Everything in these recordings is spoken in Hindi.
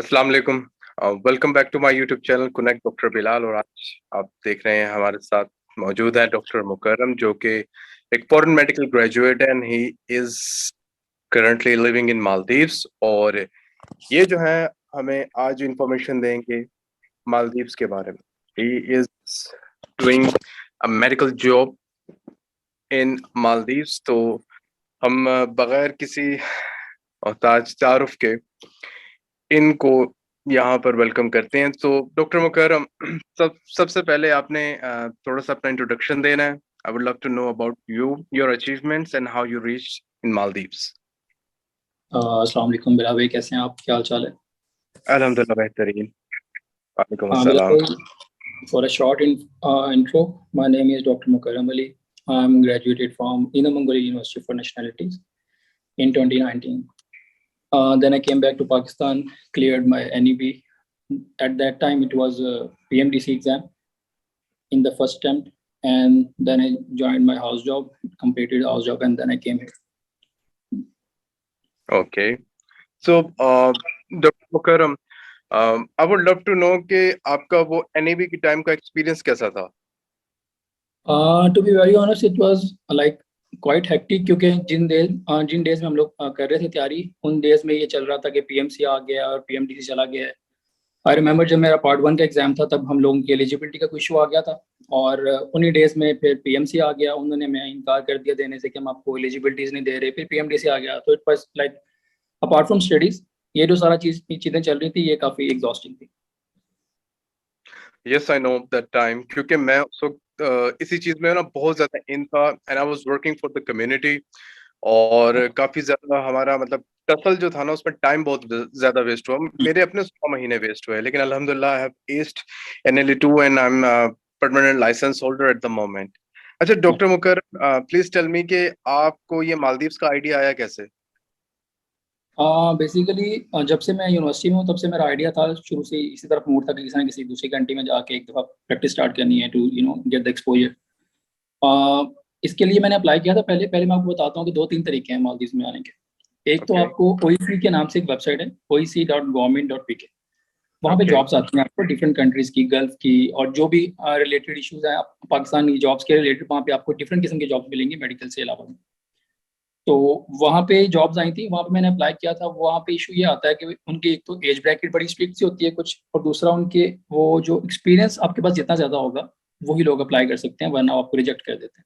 अस्सलाम वालेकुम। Welcome back to my YouTube channel connect doctor Bilal. और आज आप देख रहे हैं हमारे साथ मौजूद है डॉक्टर मुकर्रम, जो कि एक फॉरेन मेडिकल ग्रेजुएट है and he is currently living in Maldives. और ये जो है हमें आज इंफॉर्मेशन देंगे मालदीव्स के बारे में। He is doing a medical job in Maldives. तो हम बगैर किसी ताज तारुफ के इनको यहाँ पर वेलकम करते हैं। तो डॉक्टर मुकर्रम, सबसे पहले आपने थोड़ा सा अपना इंट्रोडक्शन देना है। I would love to know about you, your achievements and how you reach in Maldives. अस्सलाम वालेकुम बिला भाई, कैसे हैं आप? क्या हाल चाल है? अल्हम्दुलिल्लाह बेहतरीन। वालेकुम बिला अस्सलाम। भाई, for a short intro, my name is Dr. Mukarram Ali. I'm graduated from Inner Mongolia University for Nationalities in 2019. Then I came back to Pakistan, cleared my NEB. At that time, it was a PMDC exam in the first attempt, and then I joined my house job, completed the house job, and then I came here. Okay, so doctor Mukarram, I would love to know कि आपका वो एनईबी की टाइम का एक्सपीरियंस कैसा था। To be very honest, it was like quite hectic, क्योंकि जिन डेज में हम लोग कर रहे थे तैयारी, उन डेज में ये चल रहा था कि पीएमसी आ गया और पीएमडीसी चला गया है। आई रिमेम्बर जब मेरा पार्ट 1 का एग्जाम था, तब हम लोगों की एलिजिबिलिटी का कोई इशू आ गया था, और उन्हीं डेज में फिर पीएमसी आ गया। उन्होंने मैं इनकार कर दिया देने से कि हम आपको एलिजिबिलिटीज नहीं दे रहे। फिर पीएमडीसी आ गया। तो it was like apart from studies, ये जो सारा चीजें चल रही थी, ये काफी एग्जॉस्टिंग थी। Yes, I know that time, क्योंकि मैं उस वक्त इसी चीज में ना बहुत ज्यादा इन था and I was working for the community. और काफी ज्यादा हमारा मतलब टसल जो था ना, उसमें टाइम बहुत ज्यादा वेस्ट हुआ। मेरे अपने 6 महीने वेस्ट हुए, लेकिन अल्हम्दुलिल्लाह I have aced NLE2 and I am permanent license holder at the moment. अच्छा doctor Mukar, please tell me कि आपको ये मालदीव्स का आइडिया आया कैसे। बेसिकली जब से मैं यूनिवर्सिटी में हूँ, तब से मेरा आइडिया था शुरू से इसी तरफ मूड था कि किसी ना किसी दूसरी कंट्री में जाके एक दफ़ा प्रैक्टिस स्टार्ट करनी है, टू गेट द एक्सपोजर। इसके लिए मैंने अप्लाई किया था। पहले पहले मैं आपको बताता हूँ कि दो तीन तरीके हैं मालदीव में आने के। एक तो ओके। आपको ओईसी के नाम से एक वेबसाइट है, oec.government.pk। वहाँ पे ओके। जॉब्स आती हैं आपको डिफरेंट कंट्रीज की, गल्फ की, और जो भी रिलेटेड इश्यूज हैं पाकिस्तान की जॉब्स के रिलेटेड, वहाँ पे आपको डिफरेंट किस्म के जॉब्स मिलेंगे मेडिकल से अलावा। तो वहाँ पे जॉब्स आई थी, वहाँ पे मैंने अप्लाई किया था। वहाँ पे इशू ये आता है कि उनकी एक तो एज ब्रैकेट बड़ी स्ट्रिक्ट सी होती है कुछ, और दूसरा उनके वो जो एक्सपीरियंस आपके पास जितना ज़्यादा होगा वही लोग अप्लाई कर सकते हैं, वरना आपको रिजेक्ट कर देते हैं।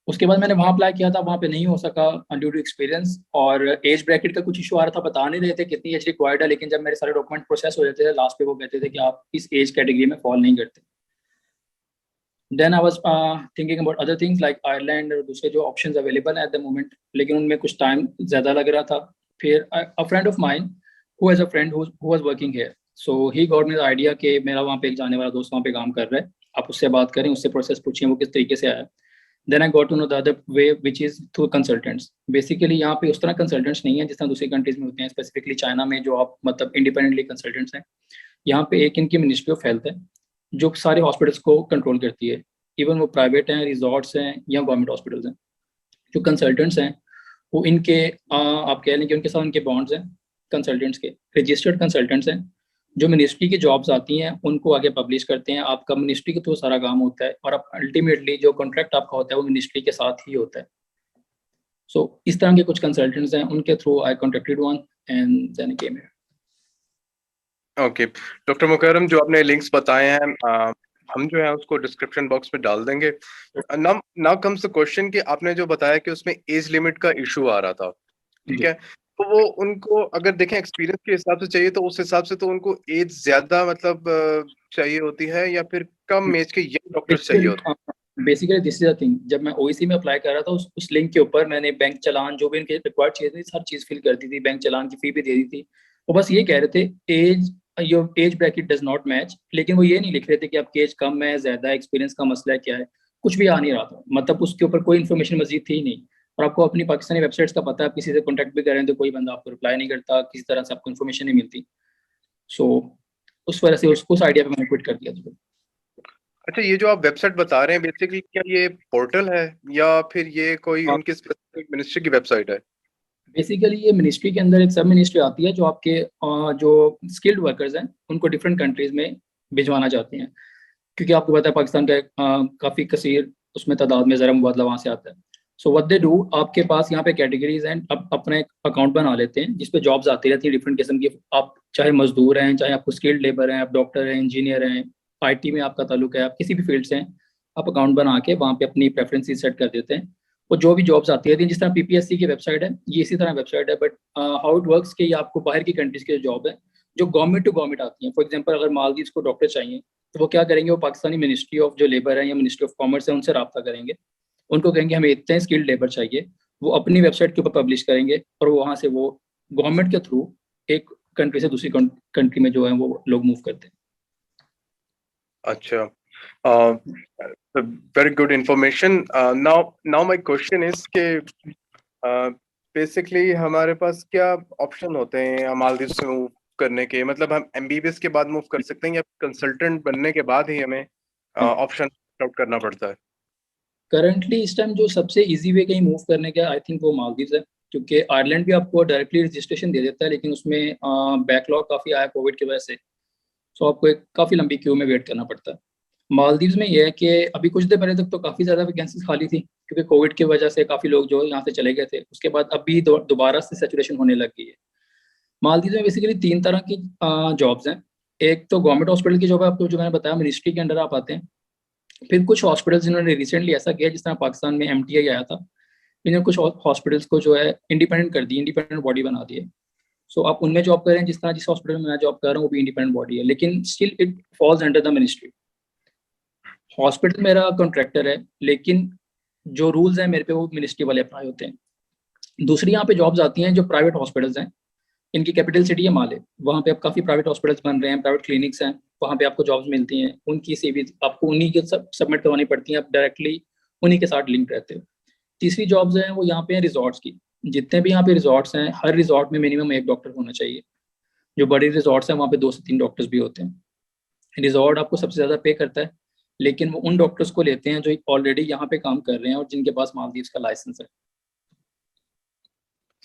उसके बाद मैंने वहाँ अप्लाई किया था, वहाँ पे नहीं हो सका ड्यू टू एक्सपीरियंस, और एज ब्रैकेट का कुछ इशू आ रहा था, बता नहीं रहे थे कितनी एज रिक्वायर्ड है। लेकिन जब मेरे सारे डॉक्यूमेंट प्रोसेस हो जाते थे, लास्ट पे वो कहते थे कि आप इस एज कैटेगरी में फॉल नहीं करते। Then I was thinking about other things like Ireland और दूसरे जो ऑप्शंस अवेलेबल हैं एट द मोमेंट, लेकिन उनमें कुछ टाइम ज़्यादा लग रहा था। फिर a friend of mine who has a friend who was working here, so he got me the idea कि मेरा वहाँ पे एक जाने वाला दोस्त वहाँ पे काम कर रहा है, आप उससे बात करें, उससे प्रोसेस पूछें वो किस तरीके से आया। Then I got to know the other way which is through consultants. Basically यहाँ पे उस तरह कंसल्टेंट्स नहीं है जिस तरह दूसरी कंट्रीज में होते हैं, स्पेसिफिकली चाइना में जो आप मतलब इंडिपेंडेंटली कंसल्टेंट्स हैं। यहाँ पे एक इनकी मिनिस्ट्री ऑफ हेल्थ है जो सारे हॉस्पिटल्स को कंट्रोल करती है, इवन वो प्राइवेट हैं, रिजॉर्ट्स हैं या गवर्नमेंट हॉस्पिटल्स हैं। जो कंसल्टेंट्स हैं वो इनके आप कह लें कि उनके साथ उनके बॉन्ड्स हैं, कंसल्टेंट्स के रजिस्टर्ड कंसल्टेंट्स हैं। जो मिनिस्ट्री की जॉब्स आती हैं उनको आगे पब्लिश करते हैं, आपका मिनिस्ट्री के थ्रू सारा काम होता है, और आप अल्टीमेटली जो कॉन्ट्रैक्ट आपका होता है वो मिनिस्ट्री के साथ ही होता है। सो इस तरह के कुछ कंसल्टेंट्स हैं, उनके through I contacted one and then came here. Okay doctor Mukarram, जो आपने लिंक्स बताए हैं हम जो है उसको डिस्क्रिप्शन बॉक्स में डाल देंगे। Now now comes the question कि आपने जो बताया कि उसमें एज लिमिट का इशू आ रहा था, ठीक जी। है। तो वो उनको अगर देखें एक्सपीरियंस के हिसाब से चाहिए, तो उस हिसाब से तो उनको एज ज्यादा मतलब चाहिए होती है, या फिर कम एज के यंग डॉक्टर्स चाहिए होते basically this is the thing, जब मैं ओईसी में अप्लाई कर रहा था, उस लिंक के ऊपर मैंने बैंक चालान जो भी इनके रिक्वायर्ड चीजें थी हर चीज फिल कर दी थी, बैंक चालान की फी भी दे दी थी। वो बस ये कह रहे थे age, your age bracket does not match, लेकिन वो ये नहीं लिख रहे थे कि आपकी एज कम है, ज्यादा एक्सपीरियंस का मसला है, क्या है। कुछ भी आ नहीं रहा था, मतलब उसके ऊपर कोई इन्फॉर्मेशन मजीद थी ही नहीं। और आपको अपनी पाकिस्तानी वेबसाइट्स का पता है, आप किसी से कॉन्टैक्ट भी करें तो कोई बंदा आपको रिप्लाई नहीं करता, किसी तरह से आपको इन्फॉर्मेशन नहीं मिलती। सो उस वजह से उस आइडिया पे मैंने क्विट कर दिया था। अच्छा, ये जो आप वेबसाइट बता रहे हैं बेसिकली क्या ये पोर्टल है, या फिर ये कोई उनकी स्पेसिफिक मिनिस्ट्री की वेबसाइट है। बेसिकली ये मिनिस्ट्री के अंदर एक सब मिनिस्ट्री आती है जो आपके जो स्किल्ड वर्कर्स हैं उनको डिफरेंट कंट्रीज में भिजवाना चाहती हैं, क्योंकि आपको पता है पाकिस्तान का काफ़ी कसीर उसमें तादाद में ज़रा मुबादला वहाँ से आता है। सो व्हाट दे डू, आपके पास यहाँ पे कैटेगरीज हैं, आप अपना एक अकाउंट बना लेते हैं जिसपे जॉब्स आती रहती हैं डिफरेंट किस्म की। आप चाहे मजदूर हैं, चाहे आपको स्किल्ड लेबर हैं, आप डॉक्टर हैं, इंजीनियर हैं, आईटी में आपका ताल्लुक है, आप किसी भी फील्ड से हैं, आप अकाउंट बना के वहाँ पे अपनी प्रेफरेंसेस सेट कर देते हैं और जो भी जॉब्स आती रहती हैं, जिस तरह पीपीएससी की वेबसाइट है ये इसी तरह वेबसाइट है, बट हाउ इट वर्क्स कि ये आपको बाहर की कंट्रीज की जो जॉब है जो गवर्नमेंट टू गवर्नमेंट आती है। फॉर एग्जाम्पल अगर मालदीव्स को डॉक्टर चाहिए तो वो क्या करेंगे, वो पाकिस्तानी मिनिस्ट्री ऑफ जो लेबर है या मिनिस्ट्री ऑफ कॉमर्स है उनसे रब्ता करेंगे, उनको कहेंगे हमें इतने स्किल्ड लेबर चाहिए, वो अपनी वेबसाइट के ऊपर पब्लिश करेंगे और वहाँ से वो गवर्नमेंट के थ्रू एक कंट्री से दूसरी कंट्री में जो है वो लोग मूव करते हैं। अच्छा, very good information. Now my question is के बेसिकली हमारे पास क्या ऑप्शन होते हैं मालदीव से मूव करने के? मतलब हम एमबीबीएस के बाद मूव कर सकते हैं या कंसल्टेंट बनने के बाद ही हमें ऑप्शन आउट करना पड़ता है? करंटली इस टाइम जो सबसे इजी वे कहीं मूव करने का आई थिंक वो मालदीव्स है, क्योंकि आयरलैंड भी आपको डायरेक्टली रजिस्ट्रेशन दे देता है, लेकिन उसमें बैकलॉग काफ़ी आया कोविड की वजह से, सो आपको एक काफ़ी लंबी क्यू में वेट करना पड़ता है। मालदीव्स में यह है कि अभी कुछ देर पहले तक तो काफ़ी ज़्यादा वैकेंसीज खाली थी, क्योंकि कोविड की वजह से काफ़ी लोग जो यहाँ से चले गए थे, उसके बाद अभी दोबारा से सेचुरेशन होने लग गई है। मालदीव में बेसिकली 3 तरह की जॉब्स हैं। एक तो गवर्नमेंट हॉस्पिटल की जॉब है, आपको जो मैंने बताया मिनिस्ट्री के अंडर आप आते हैं। फिर कुछ हॉस्पिटल्स जिन्होंने रिसेंटली ऐसा किया, जिस तरह पाकिस्तान में एमटीआई आया था, इन्होंने कुछ हॉस्पिटल्स को जो है इंडिपेंडेंट कर दी, इंडिपेंडेंट बॉडी बना दी है। सो आप उनमें जॉब करें, जिस तरह जिस हॉस्पिटल में मैं जॉब कर रहा हूँ वो भी इंडिपेंडेंट बॉडी है, लेकिन still it falls under the ministry. Hospital मेरा कॉन्ट्रैक्टर है, लेकिन जो रूल्स हैं मेरे पे वो मिनिस्ट्री वाले अप्लाई होते हैं। दूसरी यहाँ पे जॉब्स आती हैं जो प्राइवेट हॉस्पिटल्स हैं, इनकी कैपिटल सिटी है माले, वहाँ पे अब काफ़ी प्राइवेट हॉस्पिटल्स बन रहे हैं, प्राइवेट क्लिनिक्स हैं, वहाँ पे आपको जॉब्स मिलती हैं, उनकी सीवी आपको उन्हीं के सबमिट करवानी पड़ती हैं, आप डायरेक्टली उन्हीं के साथ लिंक रहते हो। तीसरी जॉब्स हैं वो यहाँ पे हैं रिजॉर्ट्स की। जितने भी यहाँ पे रिजॉर्ट्स हैं, हर रिजॉर्ट में मिनिमम एक डॉक्टर होना चाहिए। जो बड़े रिजॉर्ट्स हैं वहाँ पे 2 से 3 डॉक्टर्स भी होते हैं। रिजॉर्ट आपको सबसे ज़्यादा पे करता है, लेकिन वो उन डॉक्टर्स को लेते हैं जो ऑलरेडी यहाँ पे काम कर रहे हैं और जिनके पास मालदीव्स का लाइसेंस है।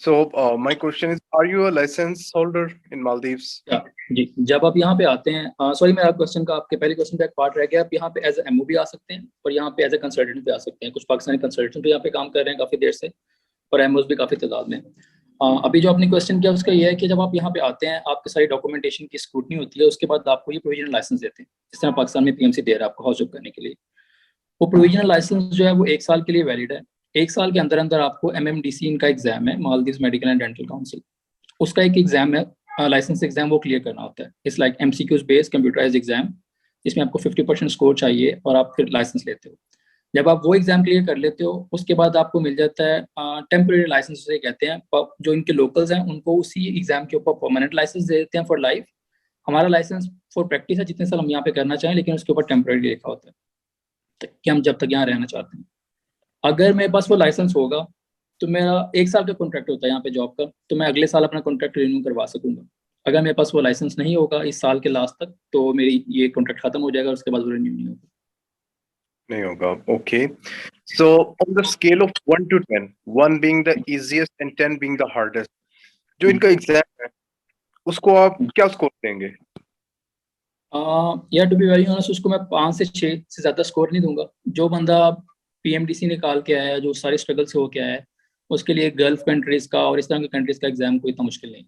So my question is, are you a license holder in Maldives? जी, जब आप यहाँ पे आते हैं, सॉरी मेरा क्वेश्चन का आपके पहले क्वेश्चन का एक पार्ट रह गया, आप यहाँ पे एज एमओ भी आ सकते हैं और यहाँ पे एज ए कंसल्टेंट भी आ सकते हैं। कुछ पाकिस्तानी कंसल्टेंट भी यहाँ पे काम कर रहे हैं काफ़ी देर से, और एमओज भी काफ़ी तादाद में। अभी जो आपने क्वेश्चन किया उसका ये है कि जब आप यहाँ पे आते हैं आपकी सारी डॉक्यूमेंटेशन की स्क्रूटनी होती है, उसके बाद आपको ये प्रोविजनल लाइसेंस देते हैं, जिस तरह पाकिस्तान में पीएमसी दे रहा है आपको हाउस जॉब करने के लिए। वो प्रोविजनल लाइसेंस जो है वो 1 साल के लिए वैलिड है। 1 साल के अंदर अंदर आपको एमएमडीसी इनका एग्जाम है, Maldives medical and dental council, उसका एक एग्जाम है, लाइसेंस एग्जाम, वो क्लियर करना होता है। It's like MCQs based computerised exam, जिसमें आपको 50% स्कोर चाहिए और आप फिर लाइसेंस लेते हो। जब आप वो एग्जाम क्लियर कर लेते हो उसके बाद आपको मिल जाता है टेम्परेरी लाइसेंस, उसे कहते हैं। जो इनके लोकल्स हैं उनको उसी एग्जाम के ऊपर परमानेंट लाइसेंस दे देते हैं फॉर लाइफ। हमारा लाइसेंस फॉर प्रैक्टिस है, जितने साल हम यहाँ पे करना चाहें, लेकिन उसके ऊपर टेम्परेरी लिखा होता है कि हम जब तक यहाँ रहना चाहते हैं। अगर मेरे पास वो लाइसेंस होगा तो मेरा 1 साल का कॉन्ट्रैक्ट होता है यहाँ पे जॉब का, तो मैं अगले साल अपना कॉन्ट्रैक्ट रिन्यू करवा सकूंगा। अगर मेरे पास वो लाइसेंस नहीं होगा इस साल के लास्ट तक, तो मेरी ये कॉन्ट्रैक्ट खत्म हो जाएगा और उसके बाद वो रिन्यू नहीं होगा। नहीं होगा, okay. So on the scale of 1 to 10, 1 being the easiest and 10 being the hardest, जो इनका एग्जाम है उसको आप क्या स्कोर देंगे? या टू बी वेरी ऑनेस्ट, उसको मैं 5 से 6 से ज़्यादा स्कोर नहीं दूंगा। जो बंदा पीएमडीसी निकाल के आया है, जो सारे स्ट्रगल से होके आया है, उसके लिए गल्फ कंट्रीज का और इस तरह के कंट्रीज का एग्जाम कोई इतना मुश्किल नहीं,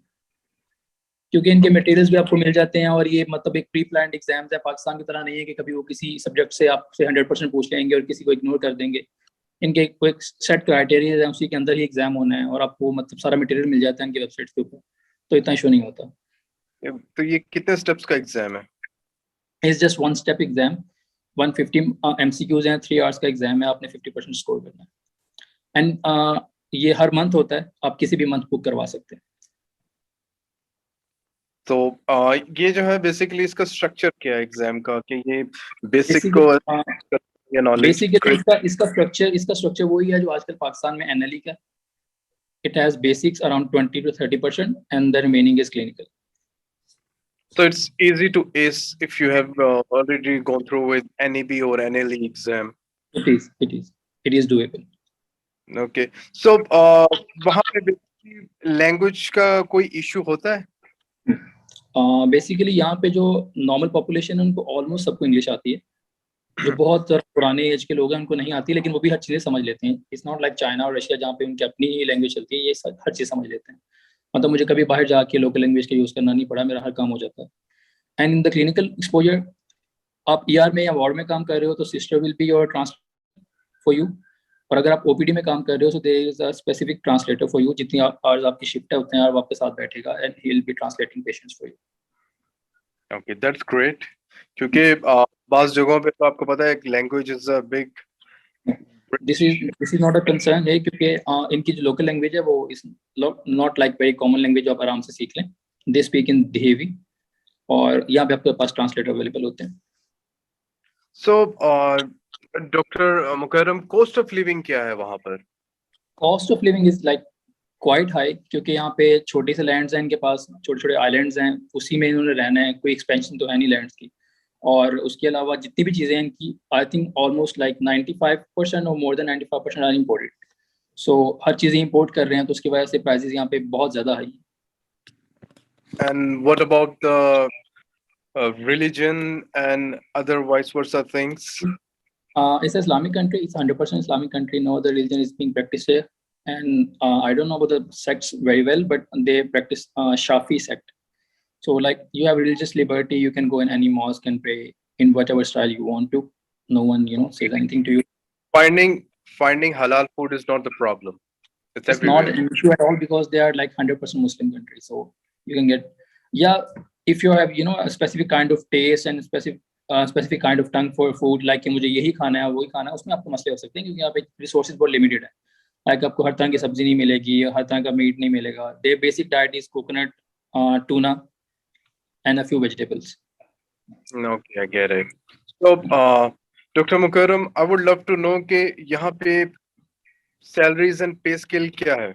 क्योंकि इनके मटेरियल्स भी आपको मिल जाते हैं और ये मतलब एक प्री प्लान्ड एग्जाम्स है। पाकिस्तान की तरह नहीं है कि कभी वो किसी सब्जेक्ट से आपसे 100% पूछ लेंगे और किसी को इग्नोर कर देंगे। इनके कोई सेट क्राइटेरिया है, उसी के अंदर ही एग्जाम होना है और आपको मतलब सारा मटेरियल मिल जाता है इनकी वेबसाइट के ऊपर, तो इतना इशू नहीं होता। तो ये कितने स्टेप्स का एग्जाम है? It's just 1 step exam, 150 MCQs हैं, 3 आवर्स का एग्जाम है, आपने 50% स्कोर करना है। एंड ये हर मंथ होता है, आप किसी भी मंथ बुक करवा सकते हैं। तो ये जो है बेसिकली इसका स्ट्रक्चर क्या है एग्जाम का, कि ये बेसिक को या नॉलेज? बेसिकली इसका स्ट्रक्चर वही है जो आजकल पाकिस्तान में एनएलई का। It has basics around 20 to 30% and the remaining is clinical. So it's easy to ace if you have already gone through with NEB or NLE exam. It is doable. Okay. So वहाँ पे लैंग्वेज का कोई इशू होता है? बेसिकली यहाँ पे जो नॉर्मल पॉपुलेशन है उनको ऑलमोस्ट सबको इंग्लिश आती है। जो बहुत पुराने एज के लोग हैं उनको नहीं आती, लेकिन वो भी हर चीज़ें समझ लेते हैं। इट्स नॉट लाइक चाइना और रशिया जहाँ पे उनकी अपनी ही लैंग्वेज चलती है, ये सब हर चीज़ समझ लेते हैं। मतलब मुझे कभी बाहर जाके लोकल लैंग्वेज का यूज़ करना नहीं पड़ा, मेरा हर काम हो जाता है। And in the clinical exposure, आप ईआर में या वार्ड में काम कर रहे हो तो sister will be your translator for you. और अगर आप ओपीडी में काम कर रहे हो तो there is a specific translator for you. जितनी आवर्स आपकी शिफ्ट है उतने आवर आपके साथ बैठेगा and he will be translating patients for you. Okay, that's great. क्योंकि बाज़ जगहों पे तो आपको पता है language is a big this is not a concern है, क्योंकि इनकी जो लोकल लैंग्वेज है वो is not like very common language जो आप आराम से सीख लें। दे स्पीक इन देहवी, और यहाँ पे आपके पास ट्रांसलेटर अवेलेबल होते हैं। सो doctor Mukarram, cost of living क्या है वहां पर? Cost of living is like quite high, क्योंकि यहाँ पे छोटे से लैंड्स हैं इनके पास, छोटे छोटे आइलैंड्स हैं, उसी में इन्होंने रहना है, कोई एक्सपेंशन तो है नहीं लैंड्स की। और उसके अलावा जितनी भी चीज़ें हैं इनकी, आई थिंक ऑलमोस्ट लाइक 95% और मोर देन 95% आर इम्पोर्टेड। सो हर चीज़ें इंपोर्ट कर रहे हैं, तो उसकी वजह से प्राइसेस यहाँ पे बहुत ज़्यादा हाई है। And what about the religion and other vice versa things? It's an Islamic country. It's 100% Islamic country. No other religion is being practiced here. And I don't know about the sects very well, but they practice Shafi sect. So like you have religious liberty. You can go in any mosque and pray in whatever style you want to. No one, says anything to you. Finding halal food is not the problem. It's It's not everywhere. an issue at all because they are like 100% Muslim country. So you can get, yeah, if you have, a specific kind of taste and specific kind of tongue for food, like कि मुझे यही खाना है वही खाना है, उसमें आपको मसले हो सकते हैं, क्योंकि यहाँ पे रिसोर्सेज बहुत लिमिटेड है। लाइक आपको हर तरह की सब्जी नहीं मिलेगी, हर तरह का मीट नहीं मिलेगा। Their basic diet is coconut, tuna and a few vegetables. Okay, I get it. So, Dr. Mukarram, I would love to know कि यहाँ पे salaries and pay scale क्या है?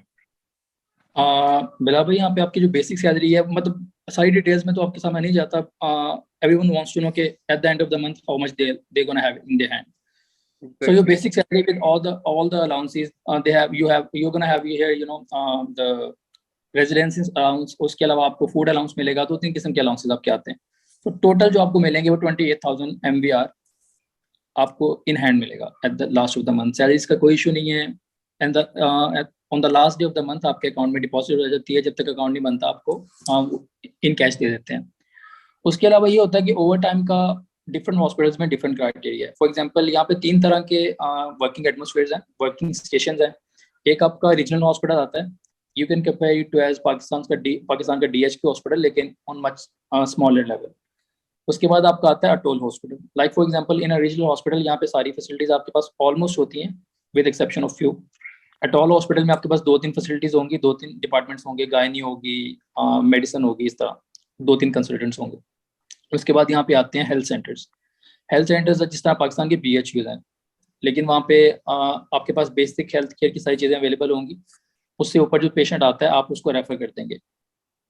बिलाल भाई, यहाँ पे आपकी जो बेसिक सैलरी है, मतलब सारी डिटेल्स में तो आपके सामने नहीं जाता। एवरीवन वांट्स टू नो कि eight the end of the month how much they gonna have in their hand. So your basic salary with all the allowances they have, you're gonna have here, the residence allowance, उसके अलावा आपको फूड अलाउंस मिलेगा। तो 3 किस्म के अलाउंसेस आपके आते हैं। तो टोटल जो आपको मिलेंगे वो 28,000 MVR आपको इन हैंड मिलेगा at the last of the month. Salaries का कोई इशू नहीं है। And on the last day of the month आपके अकाउंट में डिपॉजिट हो जाती है। जब तक अकाउंट नहीं बनता आपको इन कैश दे देते हैं। उसके अलावा ये होता है कि ओवर टाइम का डिफरेंट हॉस्पिटल्स में डिफरेंट क्राइटेरिया है। फॉर एग्जांपल यहाँ पे 3 तरह के वर्किंग एटमॉस्फेयर्स हैं, वर्किंग स्टेशंस हैं। एक आपका रीजनल हॉस्पिटल आता है, you can compare it to as Pakistan का DHQ हॉस्पिटल, लेकिन ऑन मच स्मॉलर लेवल। उसके बाद आपका आता है atoll hospital. Like for example in a regional hospital यहाँ पे सारी फैसिलिटीज आपके पास ऑलमोस्ट होती हैं with exception of few. Atoll hospital में आपके पास 2-3 फैसिलिटीज होंगी, 2-3 डिपार्टमेंट्स होंगे, गायनी होगी, मेडिसिन होगी, इस तरह 2-3 कंसल्टेंट्स होंगे। उसके बाद यहाँ पे आते हैं हेल्थ सेंटर्स। हेल्थ सेंटर्स जिस तरह पाकिस्तान के BHQs हैं, लेकिन वहाँ पे आपके पास बेसिक हेल्थ केयर की सारी चीज़ें अवेलेबल होंगी। उससे ऊपर जो पेशेंट आता है आप उसको रेफर कर देंगे।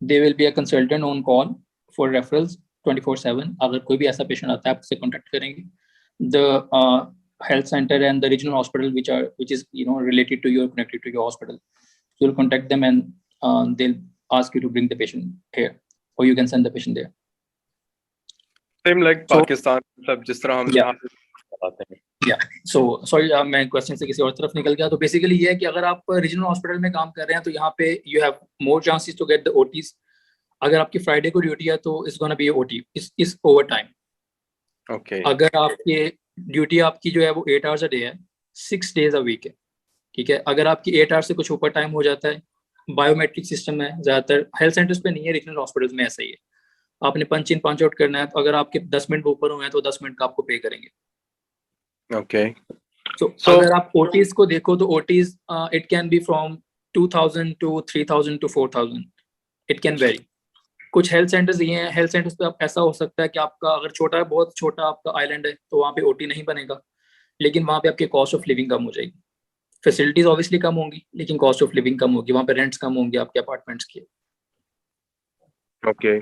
They will be a consultant on call for referrals 24/7। अगर कोई भी ऐसा पेशेंट आता है आप उससे कॉन्टेक्ट करेंगे। The health center and the regional hospital which is related to your connected to your hospital, so you'll contact them and they'll ask you to bring the patient here or you can send the patient there. Same like Pakistan, सब जिस तरह हम यहाँ पे बताते हैं। Yeah. So sorry, मैं क्वेश्चन से किसी और तरफ निकल गया। तो बेसिकली ये है कि अगर आप रीजनल हॉस्पिटल में काम कर रहे हैं तो यहाँ पे you have more chances to get the OTs। अगर आपकी फ्राइडे को ड्यूटी है तो it's gonna be OT, is over time. Okay. अगर आपके ड्यूटी आपकी जो है वो 8 आवर्स अ डे है, 6 days अ वीक है, ठीक है। अगर आपकी 8 आवर्स से कुछ ऊपर टाइम हो जाता है, बायोमेट्रिक सिस्टम है, ज़्यादातर हेल्थ सेंटर्स पे नहीं है, रीजनल हॉस्पिटल्स में ऐसा ही है। आपने पंच इन पंच आउट करना है, तो अगर आपके 10 मिनट ऊपर हुए हैं तो 10 मिनट का आपको पे करेंगे। Okay. So अगर आप OTs को देखो तो OTs it can be from 2,000 to 3,000 to 4,000, it can vary। कुछ हेल्थ सेंटर्स ये हैं, हेल्थ सेंटर्स पे आप ऐसा हो सकता है कि आपका अगर छोटा है, बहुत छोटा आपका आइलैंड है, तो वहाँ पे OT नहीं बनेगा, लेकिन वहाँ पे आपकी कॉस्ट ऑफ लिविंग कम हो जाएगी। फैसिलिटीज ऑब्वियसली कम होंगी, लेकिन कॉस्ट ऑफ लिविंग कम होगी, वहाँ पे रेंट्स कम होंगे आपके अपार्टमेंट्स के। Okay.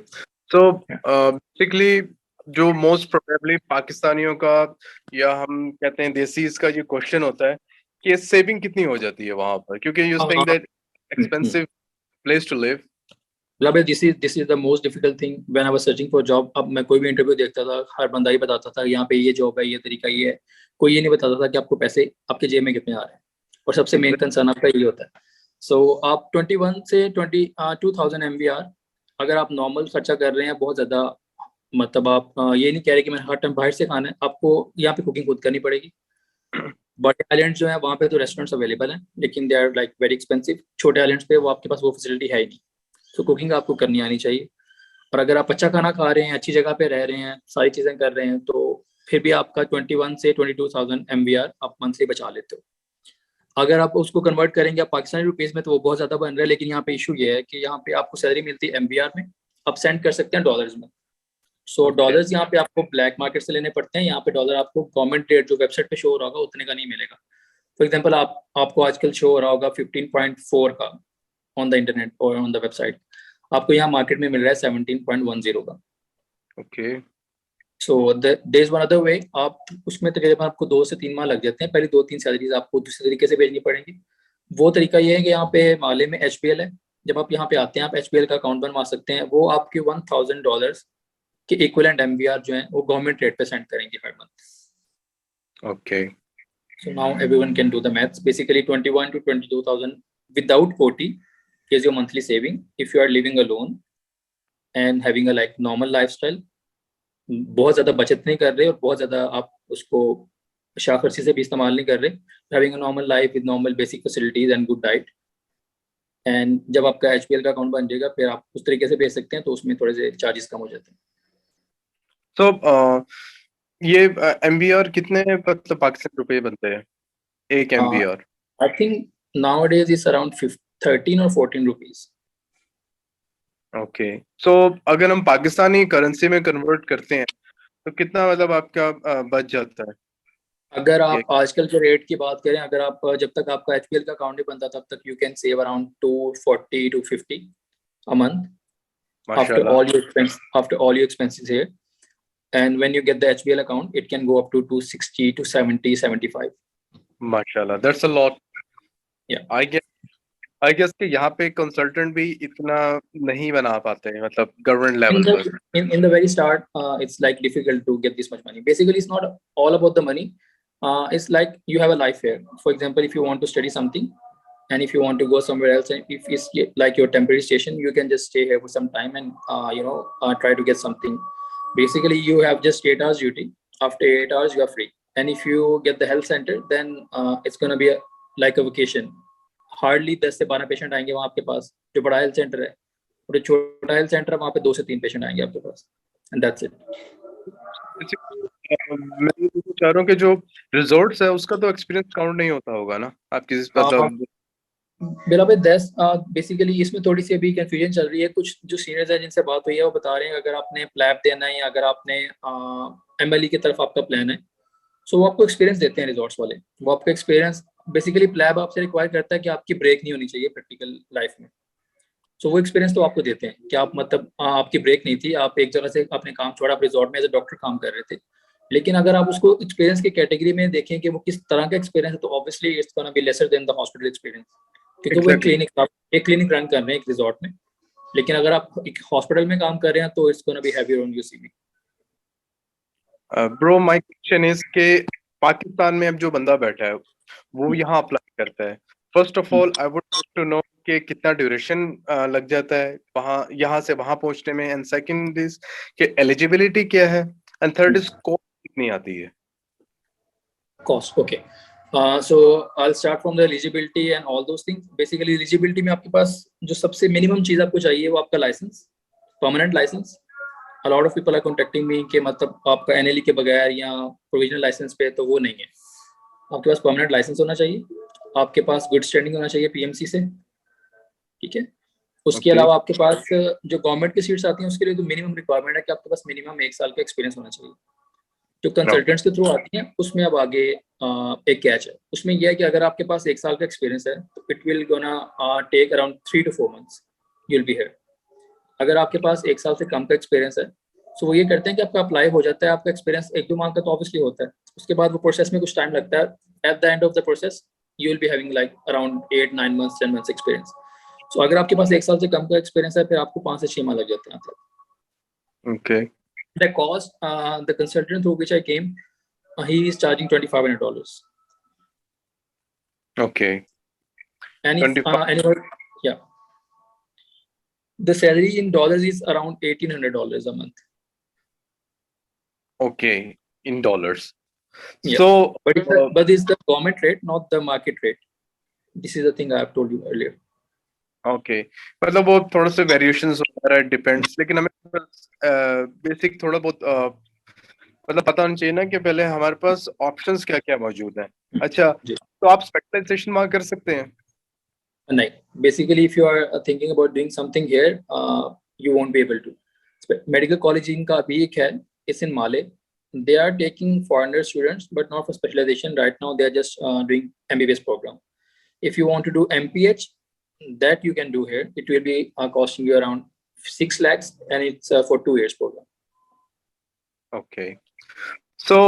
So basically जो मोस्ट प्रोबेबली पाकिस्तानियों का या हम कहते हैं देसीज का जो क्वेश्चन होता है कि सेविंग कितनी हो जाती है वहां पर, क्योंकि you saying that expensive place to live? मतलब this is the most difficult thing when I was searching for job. अब मैं कोई भी इंटरव्यू देखता था, हर बंदा ही बताता था यहाँ पे ये जॉब है, ये तरीका ये है, कोई ये नहीं बताता था कि आपको पैसे आपके जेब में कितने आ रहे हैं, और सबसे मेन कंसर्न आपका यही होता है. सो आप 21 से 2000 MVR अगर आप नॉर्मल खर्चा कर रहे हैं बहुत ज़्यादा, मतलब आप ये नहीं कह रहे कि मैं हर टाइम बाहर से खाना है, आपको यहाँ पे कुकिंग खुद करनी पड़ेगी. बड़े आइलैंड्स जो है वहाँ पे तो रेस्टोरेंट्स अवेलेबल हैं, लेकिन they are like very expensive. छोटे आइलैंड्स पे वो आपके पास वो फैसिलिटी है ही नहीं. तो कुकिंग आपको करनी आनी चाहिए. और अगर आप अच्छा खाना खा रहे हैं, अच्छी जगह पे रह रहे हैं, सारी चीज़ें कर रहे हैं, तो फिर भी आपका 21 से 22,000 MVR आप मंथली बचा लेते हो. अगर आप उसको कन्वर्ट करेंगे आप पाकिस्तानी रुपीज़ में तो वो बहुत ज़्यादा बन रहा है, लेकिन यहाँ पे इशू ये है कि यहाँ पे आपको सैलरी मिलती है MVR में, आप सेंड कर सकते हैं डॉलर्स में. सो डॉलर्स यहाँ पे आपको ब्लैक मार्केट से लेने पड़ते हैं. यहाँ पे डॉलर आपको गवर्नमेंट रेट जो वेबसाइट पे शो हो रहा होगा उतने का नहीं मिलेगा. फॉर एग्जांपल आपको आजकल शो हो रहा होगा 15.4 का ऑन द इंटरनेट और ऑन द वेबसाइट, आपको यहाँ मार्केट में मिल रहा है 17.10 का. Okay. So there is one other way. आप उसमें तकरीबन आपको 2 से 3 माह लग जाते हैं. पहले 2-3 सैलरीज आपको दूसरे तरीके से भेजनी पड़ेंगी. वो तरीका ये है कि यहाँ पे माले में HBL है. जब आप यहाँ पे आते हैं आप HBL का अकाउंट बनवा सकते हैं. वो आपके $1,000 के इक्विवेलेंट MVR जो है वो गवर्नमेंट रेट पे सेंड करेंगे हर month. Okay. So now everyone can do the maths. Basically 21 to 22,000 without OT is your monthly saving if you are living alone and having a like normal lifestyle. बहुत ज़्यादा बचत नहीं कर रहे और बहुत ज़्यादा आप उसको शाखर्ची से भी इस्तेमाल नहीं कर रहे. Having a normal life with normal basic facilities and good diet. And जब आपका HPL का अकाउंट बन जाएगा फिर आप उस तरीके से भेज सकते हैं, तो उसमें थोड़े से चार्जेस कम हो जाते हैं. So ये MVR कितने मतलब पाकिस्तानी रुपए बनते हैं एक MVR? I think nowadays is around 13 or 14 rupees. Okay. सो अगर हम पाकिस्तानी करेंसी में कन्वर्ट करते हैं तो कितना मतलब आपका बच जाता है? अगर आप आजकल के रेट की बात करें, अगर आप जब तक आपका HPL का अकाउंट नहीं बनता तब तक you can save around 240 to 50 a month after all your expenses here. And when you get the HBL account, it can go up to 260 to 70, 75. माशाल्लाह, that's a lot. Yeah. I guess कि यहाँ पे कंसल्टेंट भी इतना नहीं बना पाते हैं, मतलब गवर्नमेंट लेवल पर. In the very start, it's like difficult to get this much money. Basically, it's not all about the money. It's like you have a life here. For example, if you want to study something, and if you want to go somewhere else, and if it's like your temporary station, you can just stay here for some time and try to get something. Basically, you have just 8 hours duty. After 8 hours, you are free. And if you get the health center, then it's going to be like a vacation. Hardly 10 से 12 पेशेंट आएंगे वहाँ आपके पास, जो बड़ा हेल्थ सेंटर है. और जो छोटा हेल्थ सेंटर है वहाँ पे 2 से 3 पेशेंट आएंगे आपके पास. And that's it. मैं ये चाह रहा हूँ कि जो रिजॉर्ट्स है उसका तो एक्सपीरियंस काउंट नहीं होता होगा ना आपकी मतलब. मेरा भाई बेसिकली इसमें थोड़ी सी अभी कंफ्यूजन चल रही है. कुछ जो सीनियर्स हैं जिनसे बात हुई है वो बता रहे हैं अगर आपने प्लैब देना है या अगर आपने MLE की तरफ आपका प्लान है, सो वो आपको एक्सपीरियंस देते हैं रिजॉर्ट्स वाले. वो आपको एक्सपीरियंस बेसिकली प्लैब आपसे रिक्वायर करता है कि आपकी ब्रेक नहीं होनी चाहिए प्रैक्टिकल लाइफ में. सो वो एक्सपीरियंस तो आपको देते हैं कि आप मतलब आपकी ब्रेक नहीं थी, आप एक जगह से अपने काम छोड़ा, आप रिजॉर्ट में एज ए डॉक्टर काम कर रहे थे. लेकिन अगर आप उसको एक्सपीरियंस की कैटेगरी में देखें कि वो किस तरह का एक्सपीरियंस है, तो obviously it's gonna be lesser than the hospital experience, क्योंकि वो एक क्लिनिक रन कर रहे हैं एक रिजॉर्ट में. लेकिन अगर आप एक हॉस्पिटल में काम कर रहे हैं तो it's gonna B heavier on your CV. Bro my question is के पाकिस्तान में अब जो बंदा बैठा है वो यहाँ अप्लाई करता है. First of all I would like to know कि कितना ड्यूरेशन लग जाता है वहाँ यहाँ से वहाँ पहुँचने में, एंड सेकंड इज कि एलिजिबिलिटी क्या है, एंड थर्ड इज कॉस्ट कितनी आती है. Cost okay. So I'll start from the eligibility and all those things. Basically eligibility में आपके पास जो सबसे मिनिमम चीज आपको चाहिए वो आपका license, permanent license. A lot of people are contacting me कि मतलब आपका NLE के बगैर या प्रोविजनल लाइसेंस पे, तो वो नहीं है. आपके पास परमानेंट लाइसेंस होना चाहिए, आपके पास गुड स्टैंडिंग होना चाहिए PMC से, ठीक है. उसके अलावा आपके पास जो गवर्नमेंट की सीट्स आती हैं उसके लिए तो मिनिमम रिक्वायरमेंट है कि आपके पास मिनिमम 1 साल का एक्सपीरियंस होना चाहिए. जो कंसल्टेंट्स के थ्रू आती हैं उसमें अब आगे एक कैच है. उसमें यह है कि अगर आपके पास 1 साल का एक्सपीरियंस है तो it will gonna take around 3 to 4 months you will be here. अगर आपके पास 1 साल से कम का एक्सपीरियंस है तो वो ये करते हैं कि आपका अप्लाई हो जाता है, आपका एक्सपीरियंस 1-2 माह का तो ऑब्वियसली होता है. उसके बाद वो प्रोसेस में कुछ टाइम लगता है. Eight the end of the process you will be having like around 8-9 months 10 months experience. So अगर आपके पास 1 साल से कम का एक्सपीरियंस है, फिर आपको 5 से 6 माह लग जाते हैं मतलब। Okay. The cost, the consultant through which I came, he is charging $2,500. Okay. And if 25. anyone, yeah, the salary in dollars is around $1,800 a month. Okay. In dollars. Yeah. So, But it's the government rate, not the market rate. This is the thing I have told you earlier. Okay मतलब वो थोड़ा सा वेरिएशंस वगैरह डिपेंड्स, लेकिन हमें बेसिक थोड़ा बहुत मतलब पता होना चाहिए ना कि पहले हमारे पास ऑप्शंस क्या क्या मौजूद हैं। अच्छा, जी। तो आप स्पेशलाइजेशन वहाँ कर सकते हैं? नहीं, basically if you are thinking about doing something here, you won't be able to. Medical college इनका अभी एक है, it's in Male. They are taking foreigner students, but not for specialization. Right now, they are just doing MBBS program. If you want to do MPH, that you can do here. It will be costing you around 6 lakhs, and it's for 2 years program. Okay, सो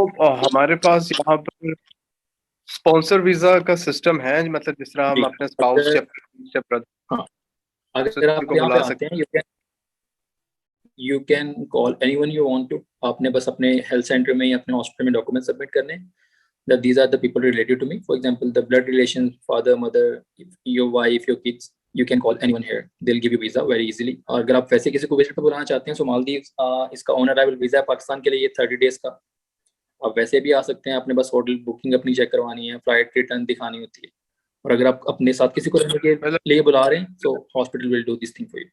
हमारे पास यहाँ पर स्पॉन्सर वीजा का सिस्टम है, मतलब जिस तरह हम अपने स्पाउस या ब्रदर हाँ, अगर आप यहाँ पे आते हैं, you can call anyone you want to. आपने बस अपने हेल्थ सेंटर में या अपने हॉस्पिटल में डॉक्यूमेंट सबमिट करने, that these are the people related to me. For example, the blood relations, father, mother, your wife, your kids, you can call anyone here. They'll give you visa very easily. और अगर आप वैसे किसी को विजिट पे बुलाना चाहते हैं, सो मालदीव इसका ऑन अराइवल वीजा है पाकिस्तान के लिए, ये 30 डेज का। आप वैसे भी आ सकते हैं, आपने बस होटल बुकिंग अपनी चेक करवानी है, फ्लाइट रिटर्न दिखानी होती है। और अगर आप अपने साथ किसी को रहने के लिए बुला रहे हैं, so hospital will do this thing for you.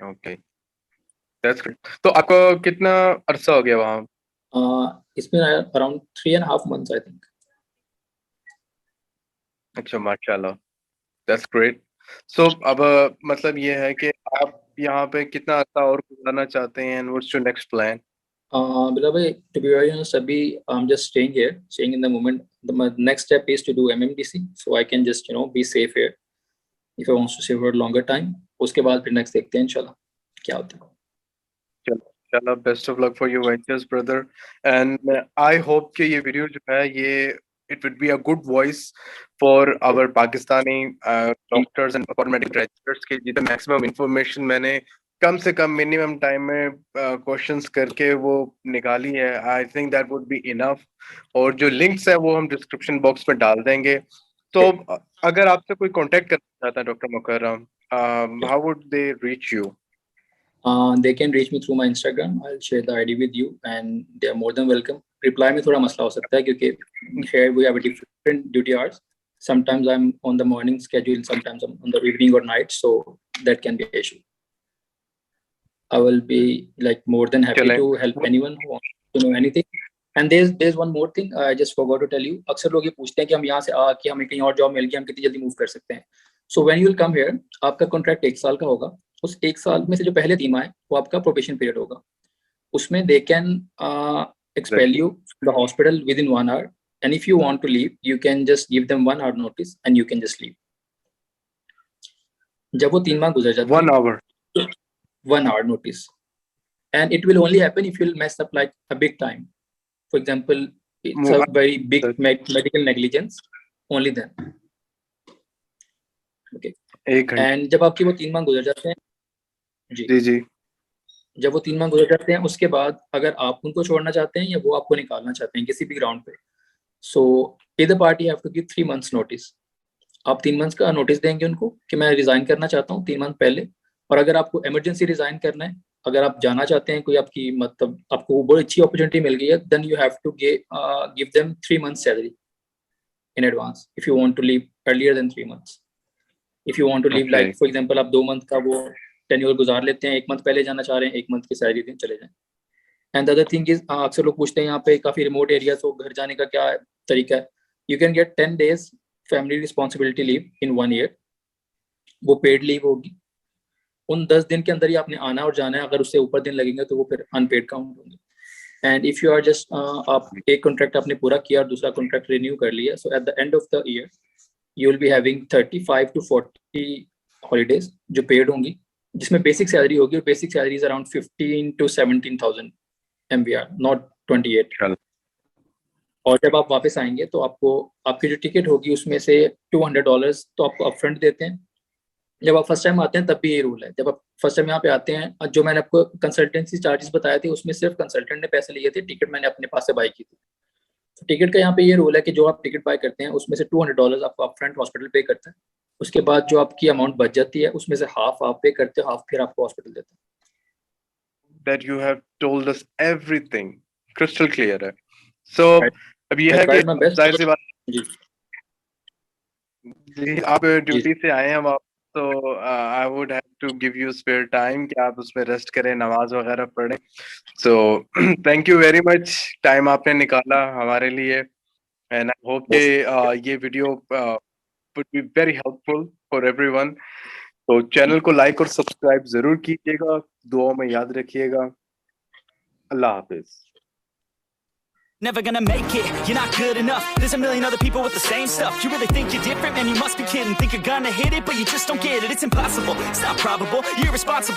Okay, that's good. तो आपको कितना अरसा हो गया वहाँ? इसमें अराउंड 3.5 months I think. अच्छा, माशाल्लाह, दैट्स ग्रेट। सो अब मतलब ये है कि आप यहाँ पे कितना अरसा और गुजारना चाहते हैं, and what's your next plan? Bilal bhai, to be very honest, abhi I'm just staying here, staying in the moment. My next step is to do MMDC, so I can just be safe here. If I want to stay for a longer time, उसके बाद फिर next देखते हैं इंशाल्लाह क्या होता है। चलो चलो, best of luck for your ventures brother, and I hope कि ये वीडियो जो है ये it would be a good voice for our Pakistani doctors and medical graduates के जितना मैक्सिमम इंफॉर्मेशन मैंने कम से कम मिनिमम टाइम में क्वेश्चंस करके वो निकाली है, I think that would be enough. और जो लिंक्स है वो हम डिस्क्रिप्शन बॉक्स में डाल देंगे। तो अगर आपसे कोई कांटेक्ट करना चाहता है doctor Mukarram, how would they reach you? They can reach me through my Instagram. I'll share the ID with you, and they are more than welcome. Reply में थोड़ा मसला हो सकता है क्योंकि here we have a different duty hours. Sometimes I'm on the morning schedule, sometimes I'm on the evening or night, so that can be an issue. I will be like more than happy to help anyone who wants to know anything. And there's one more thing I just forgot to tell you. अक्सर लोग ये पूछते हैं कि हम यहाँ से आके हमें कहीं और जॉब मिल गई, हम कितनी जल्दी मूव कर सकते हैं। So when you will come here, आपका कॉन्ट्रैक्ट 1 साल का होगा। उस 1 साल में से जो पहले 3 माह है वो आपका प्रोबेशन पीरियड होगा। उसमें they can expel you from the hospital within 1 hour, and if you want to leave, you can just give them 1 hour notice and you can just leave. जब वो 3 माह गुजर जाते हैं, 1 hour 1 hour notice, and it will only happen if you'll mess up like a big time. For example, it's a very big medical negligence, only then. Okay. And जब आपकी वो 3 माह गुजर जाते हैं, जी, जब वो 3 माह गुजर जाते हैं, उसके बाद अगर आप उनको छोड़ना चाहते हैं या वो आपको निकालना चाहते हैं किसी भी ग्राउंड पे, so either party have to give 3 months notice. आप 3 मंथ्स का नोटिस देंगे उनको कि मैं रिजाइन करना चाहता हूँ 3 मंथ पहले। और अगर आपको इमरजेंसी रिजाइन करना है, अगर आप जाना चाहते हैं, कोई आपकी मतलब आपको बहुत अच्छी अपॉर्चुनिटी मिल गई है, then you have to give them 3 months salary in advance if you want to leave earlier then 3 months. If you want to leave like for example आप 2 मंथ का वो टेन्योर गुजार लेते हैं, 1 मंथ पहले जाना चाह रहे हैं, 1 मंथ की सैलरी दें चले जाएं। And the other thing is, अक्सर लोग पूछते हैं यहाँ पे काफी रिमोट एरिया, तो घर जाने का क्या तरीका है। You can get 10 days family responsibility leave in 1 year, वो पेड लीव होगी। उन 10 दिन के अंदर ही आपने आना और जाना है, अगर उससे ऊपर दिन लगेंगे तो वो फिर अनपेड काउंट होंगे। And if you are just आप एक कॉन्ट्रैक्ट आपने पूरा किया और दूसरा कॉन्ट्रैक्ट रिन्यू कर लिया, so at the end of the year you will be having 35 to 40 holidays जो पेड होंगी, जिसमें बेसिक सैलरी होगी, और basic salary is around 15 to 17,000 MBR, not 28। और जब आप वापस आएंगे तो आपको आपकी जो टिकट होगी उसमें से $200 तो आपको अपफ्रंट देते हैं। जब आप फर्स्ट टाइम आते हैं तब भी ये रूल है। जब आप फर्स्ट टाइम यहाँ पे आते हैं, जो मैंने आपको कंसल्टेंसी चार्जेस बताए थे उसमें सिर्फ कंसल्टेंट ने पैसे लिए थे, टिकट मैंने अपने पास से बाई की थी। तो टिकट का यहाँ पे ये रूल है कि जो आप टिकट बाय करते हैं उसमें से $200 आपको अपफ्रंट हॉस्पिटल पे करता है। उसके बाद जो आपकी अमाउंट बच जाती है उसमें से हाफ आप पे करते हो, हाफ फिर आपको हॉस्पिटल देता है। That you have told us everything crystal clear है। So अब ये है कि मैं बेस्ट जाहिर सी बात जी जी आप ड्यूटी से आए हैं आप, तो I would have to give you spare time कि आप उसमें रेस्ट करें, नमाज वगैरह पढ़ें। So thank you very much, time आपने निकाला हमारे लिए, एंड आई होप कि ये video would be very helpful for everyone. तो चैनल को लाइक और सब्सक्राइब जरूर कीजिएगा, दुआओं में याद रखिएगा। अल्लाह हाफिज। Never gonna make it, you're not good enough. There's a million other people with the same stuff. You really think you're different? Man, you must be kidding. Think you're gonna hit it, but you just don't get it. It's impossible, it's not probable, you're irresponsible.